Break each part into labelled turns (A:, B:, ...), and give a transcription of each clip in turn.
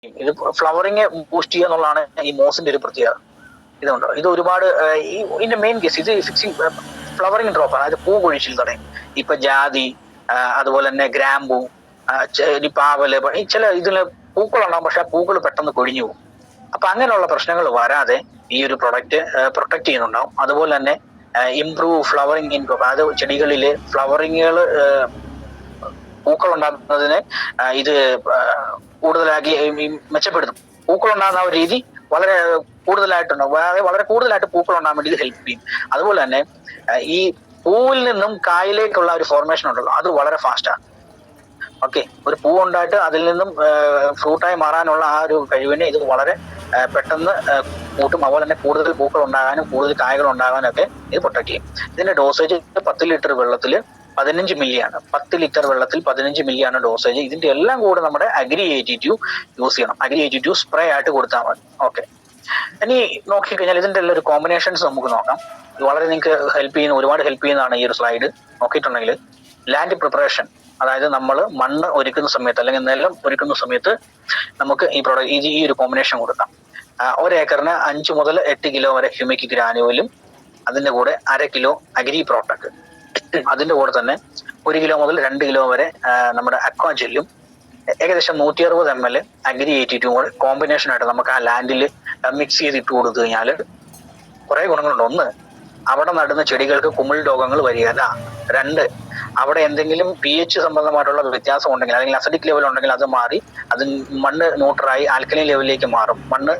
A: ഇത് flowering boost ചെയ്യുക എന്നുള്ളതാണ് ഈ മോസിന്റെ ഒരു പ്രത്യേകത. ഇതുണ്ടോ, ഇത് ഒരുപാട് ഇതിന്റെ മെയിൻ കേസ് ഇത് ഫിക്സിങ് ഫ്ലവറിങ് ഡ്രോപ്പ് ആണ്. അതായത് പൂ കൊഴിച്ചിൽ തടയും. ഇപ്പൊ ജാതി, അതുപോലെ തന്നെ ഗ്രാമ്പൂ, പാവല്, ചില ഇതില് പൂക്കളുണ്ടാവും, പക്ഷെ ആ പൂക്കൾ പെട്ടെന്ന് കൊഴിഞ്ഞു പോകും. അപ്പൊ അങ്ങനെയുള്ള പ്രശ്നങ്ങൾ വരാതെ ഈ ഒരു പ്രൊഡക്റ്റ് പ്രൊട്ടക്ട് ചെയ്യുന്നുണ്ടാവും. അതുപോലെ തന്നെ ഇംപ്രൂവ് ഫ്ലവറിങ് ഇൻ, അതായത് ചെടികളില് ഫ്ലവറിങ്ങുകൾ പൂക്കൾ ഉണ്ടാകുന്നതിന് ഇത് കൂടുതലാക്കി മെച്ചപ്പെടുത്തും. പൂക്കൾ ഉണ്ടാകുന്ന ഒരു രീതി വളരെ കൂടുതലായിട്ടുണ്ടാവും, വളരെ കൂടുതലായിട്ട് പൂക്കൾ ഉണ്ടാകാൻ വേണ്ടി ഇത് ഹെൽപ്പ് ചെയ്യും. അതുപോലെ തന്നെ ഈ പൂവിൽ നിന്നും കായിലേക്കുള്ള ഒരു ഫോർമേഷൻ ഉണ്ടല്ലോ, അത് വളരെ ഫാസ്റ്റാണ്. ഓക്കെ, ഒരു പൂ ഉണ്ടായിട്ട് അതിൽ നിന്നും ഫ്രൂട്ടായി മാറാനുള്ള ആ ഒരു കഴിവിനെ ഇത് വളരെ പെട്ടെന്ന് കൂട്ടും. അതുപോലെ തന്നെ കൂടുതൽ പൂക്കൾ ഉണ്ടാകാനും കൂടുതൽ കായകൾ ഉണ്ടാകാനും ഒക്കെ ഇത് പ്രൊട്ടക്ട് ചെയ്യും. ഇതിന്റെ ഡോസേജ് 10 ലിറ്റർ വെള്ളത്തിൽ 15 മില്ലിയാണ്. 10 ലിറ്റർ വെള്ളത്തിൽ 15 മില്ലിയാണ് ഡോസേജ്. ഇതിന്റെ എല്ലാം കൂടെ നമ്മുടെ അഗ്രി 82 യൂസ് ചെയ്യണം. അഗ്രി 82 സ്പ്രേ ആയിട്ട് കൊടുത്താൽ മതി. ഓക്കെ, ഇനി നോക്കിക്കഴിഞ്ഞാൽ ഇതിന്റെ എല്ലാം ഒരു കോമ്പിനേഷൻസ് നമുക്ക് നോക്കാം. ഇത് വളരെ നിങ്ങൾക്ക് ഹെൽപ്പ് ചെയ്യുന്ന, ഒരുപാട് ഹെൽപ്പ് ചെയ്യുന്നതാണ് ഈ ഒരു സ്ലൈഡ്. നോക്കിയിട്ടുണ്ടെങ്കിൽ ലാൻഡ് പ്രിപ്പറേഷൻ, അതായത് നമ്മൾ മണ്ണ് ഒരുക്കുന്ന സമയത്ത് അല്ലെങ്കിൽ നിലം ഒരുക്കുന്ന സമയത്ത് നമുക്ക് ഈ ഒരു കോമ്പിനേഷൻ കൊടുക്കാം. 1 ഏക്കറിന് 5 മുതൽ 8 കിലോ വരെ ഹ്യൂമിക് ഗ്രാനുവലും അതിന്റെ കൂടെ 1/2 കിലോ അഗ്രി പ്രോട്ടക്ട്, അതിന്റെ കൂടെ തന്നെ 1 കിലോ മുതൽ 2 കിലോ വരെ നമ്മുടെ അക്വാ ജെല്ലും, ഏകദേശം 160 ml അഗ്രി 82 കൂടെ കോമ്പിനേഷൻ ആയിട്ട് നമുക്ക് ആ ലാൻഡിൽ മിക്സ് ചെയ്ത് ഇട്ട് കൊടുത്തു കഴിഞ്ഞാൽ കുറെ ഗുണങ്ങളുണ്ട്. ഒന്ന്, അവിടെ നടുന്ന ചെടികൾക്ക് കുമിൾ രോഗങ്ങൾ വരികയില്ല. 2, അവിടെ എന്തെങ്കിലും pH സംബന്ധമായിട്ടുള്ള വ്യത്യാസം ഉണ്ടെങ്കിൽ അല്ലെങ്കിൽ അസിഡിക് ലെവൽ ഉണ്ടെങ്കിൽ അത് മാറി അത് മണ്ണ് ന്യൂട്രലായി ആൽക്കലൈൻ ലെവലിലേക്ക് മാറും മണ്ണ്.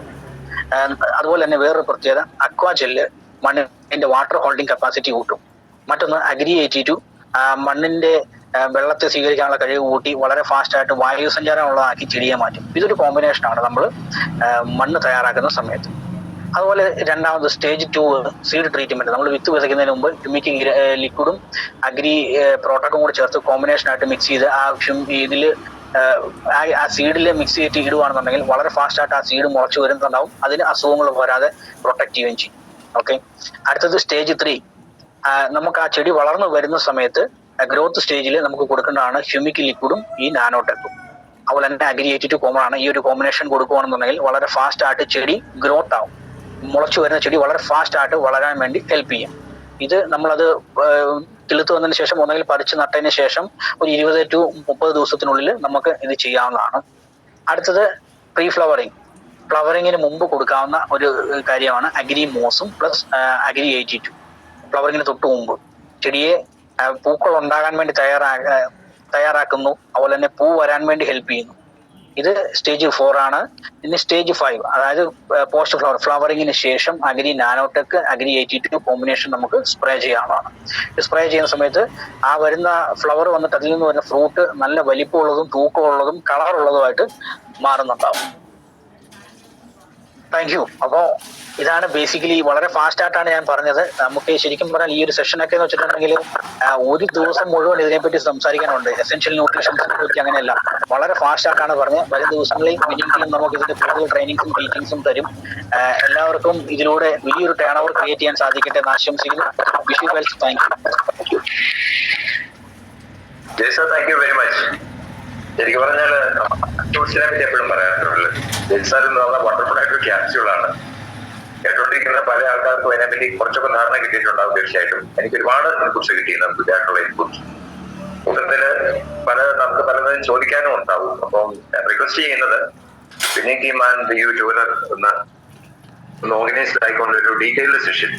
A: അതുപോലെ തന്നെ വേറൊരു പ്രത്യേകത, അക്വാ ജെല്ല് മണ്ണിന്റെ വാട്ടർ ഹോൾഡിംഗ് കപ്പാസിറ്റി കൂട്ടും. മറ്റൊന്ന്, അഗ്രി 82 മണ്ണിന്റെ വെള്ളത്തെ സ്വീകരിക്കാനുള്ള കഴിവ് കൂട്ടി വളരെ ഫാസ്റ്റ് ആയിട്ട് വായു സഞ്ചാരം ഉള്ളതാക്കി ചെടിയെ മാറ്റും. ഇതൊരു കോമ്പിനേഷനാണ് നമ്മൾ മണ്ണ് തയ്യാറാക്കുന്ന സമയത്ത്. അതുപോലെ രണ്ടാമത് സ്റ്റേജ് 2 സീഡ് ട്രീറ്റ്മെന്റ്. നമ്മൾ വിത്ത് വിതയ്ക്കുന്നതിന് മുമ്പ് ഹ്യൂമിക് ലിക്വിഡും അഗ്രി പ്രോട്ടക്റ്റും കൂടി ചേർത്ത് കോമ്പിനേഷൻ ആയിട്ട് മിക്സ് ചെയ്ത് ആ സീഡിൽ മിക്സ് ചെയ്തിട്ട് ഇടുവാണെന്നുണ്ടെങ്കിൽ വളരെ ഫാസ്റ്റ് ആയിട്ട് ആ സീഡ് മുളച്ചു വരുന്നുണ്ടാവും. അതിന് അസുഖങ്ങൾ വരാതെ പ്രൊട്ടക്ട് ചെയ്യുകയും ചെയ്യും. ഓക്കെ, അടുത്തത് സ്റ്റേജ് 3. നമുക്ക് ആ ചെടി വളർന്നു വരുന്ന സമയത്ത് ഗ്രോത്ത് സ്റ്റേജിൽ നമുക്ക് കൊടുക്കേണ്ടതാണ് ഹ്യൂമിക് ലിക്വിഡും ഈ നാനോടെക്കും. അതുപോലെ തന്നെ അഗ്രി 82 കോമൺ ആണ്. ഈ ഒരു കോമ്പിനേഷൻ കൊടുക്കുകയാണെന്നുണ്ടെങ്കിൽ വളരെ ഫാസ്റ്റ് ആയിട്ട് ചെടി ഗ്രോത്ത് ആവും. മുളച്ചു വരുന്ന ചെടി വളരെ ഫാസ്റ്റ് ആയിട്ട് വളരാൻ വേണ്ടി ഹെൽപ്പ് ചെയ്യും. ഇത് നമ്മളത് കിളുത്ത് വന്നതിന് ശേഷം ഒന്നെങ്കിൽ പറിച്ച് നട്ടതിന് ശേഷം ഒരു 20 to 30 ദിവസത്തിനുള്ളിൽ നമുക്ക് ഇത് ചെയ്യാവുന്നതാണ്. അടുത്തത് പ്രീ ഫ്ലവറിങ്. ഫ്ലവറിങ്ങിന് മുമ്പ് കൊടുക്കാവുന്ന ഒരു കാര്യമാണ് അഗ്രി മോസും പ്ലസ് അഗ്രി 82. ഫ്ലവറിങ്ങിന് തൊട്ട് മുമ്പ് ചെടിയെ പൂക്കൾ ഉണ്ടാകാൻ വേണ്ടി തയ്യാറാക്കുന്നു. അതുപോലെ തന്നെ പൂ വരാൻ വേണ്ടി ഹെൽപ്പ് ചെയ്യുന്നു. ഇത് സ്റ്റേജ് 4 ആണ്. ഇനി സ്റ്റേജ് 5, അതായത് പോസ്റ്റ് ഫ്ലവറിങ്ങിന് ശേഷം അഗ്രി നാനോടെക് അഗ്രി 82 കോമ്പിനേഷൻ നമുക്ക് സ്പ്രേ ചെയ്യാവുന്നതാണ്. സ്പ്രേ ചെയ്യുന്ന സമയത്ത് ആ വരുന്ന ഫ്ലവർ വന്നിട്ട് അതിൽ നിന്ന് വരുന്ന ഫ്രൂട്ട് നല്ല വലിപ്പമുള്ളതും തൂക്കമുള്ളതും കളറുള്ളതുമായിട്ട് മാറുന്നുണ്ടാവും. Thank you. അപ്പോൾ ഇതാണ് ബേസിക്കലി, വളരെ ഫാസ്റ്റ് ആയിട്ടാണ് ഞാൻ പറഞ്ഞത്. നമുക്ക് ശരിക്കും പറഞ്ഞാൽ ഈ ഒരു സെഷനൊക്കെ എന്ന് വെച്ചിട്ടുണ്ടെങ്കിൽ ഒരു ദിവസം മുഴുവൻ ഇതിനെപ്പറ്റി സംസാരിക്കാനുണ്ട്. എസെൻഷ്യൽ ന്യൂട്രീഷൻസിനെ പറ്റി അങ്ങനെയല്ല, വളരെ ഫാസ്റ്റ് ആയിട്ടാണ് പറഞ്ഞത്. വരും ദിവസങ്ങളിൽ വിന്നിംഗ് ടീം നമുക്ക് ഇതിന്റെ കൂടുതൽ ട്രെയിനിങ്സും ടീച്ചിങ്സും തരും. എല്ലാവർക്കും ഇതിലൂടെ വലിയൊരു ടേൺ ഓവർ ക്രിയേറ്റ് ചെയ്യാൻ സാധിക്കട്ടെ എന്ന് ആശംസിക്കുന്നു. Wish you well. Thank you.
B: Thank you very much. ശരിക്കും പറഞ്ഞാൽ ഫ്രൂട്ട്സിനെ പറ്റി എപ്പോഴും പറയാറുള്ളത് ജെൽസാർ എന്ന് പറഞ്ഞാൽ വണ്ടർഫുൾ ആയിട്ടൊരു ക്യാപ്സ്യൂളാണ്. കേട്ടോണ്ടിരിക്കുന്ന പല ആൾക്കാർക്കും അതിനെപ്പറ്റി കുറച്ചൊക്കെ ധാരണ കിട്ടിയിട്ടുണ്ടാവും. തീർച്ചയായിട്ടും എനിക്ക് ഒരുപാട് ഇൻപുട്സ് കിട്ടിയിരുന്നു, പുതിയതായിട്ടുള്ള ഇൻപുട്സ്. കൂട്ടത്തില് നമുക്ക് പലതും ചോദിക്കാനും ഉണ്ടാവും. അപ്പം റിക്വസ്റ്റ് ചെയ്യുന്നത് വിന്നിംഗ് ടീം ആൻഡ് യു ടൂലർ ഒന്ന് ഓർഗനൈസ്ഡ് ആയിക്കൊണ്ട് ഒരു ഡീറ്റെയിൽഡ് സെഷൻ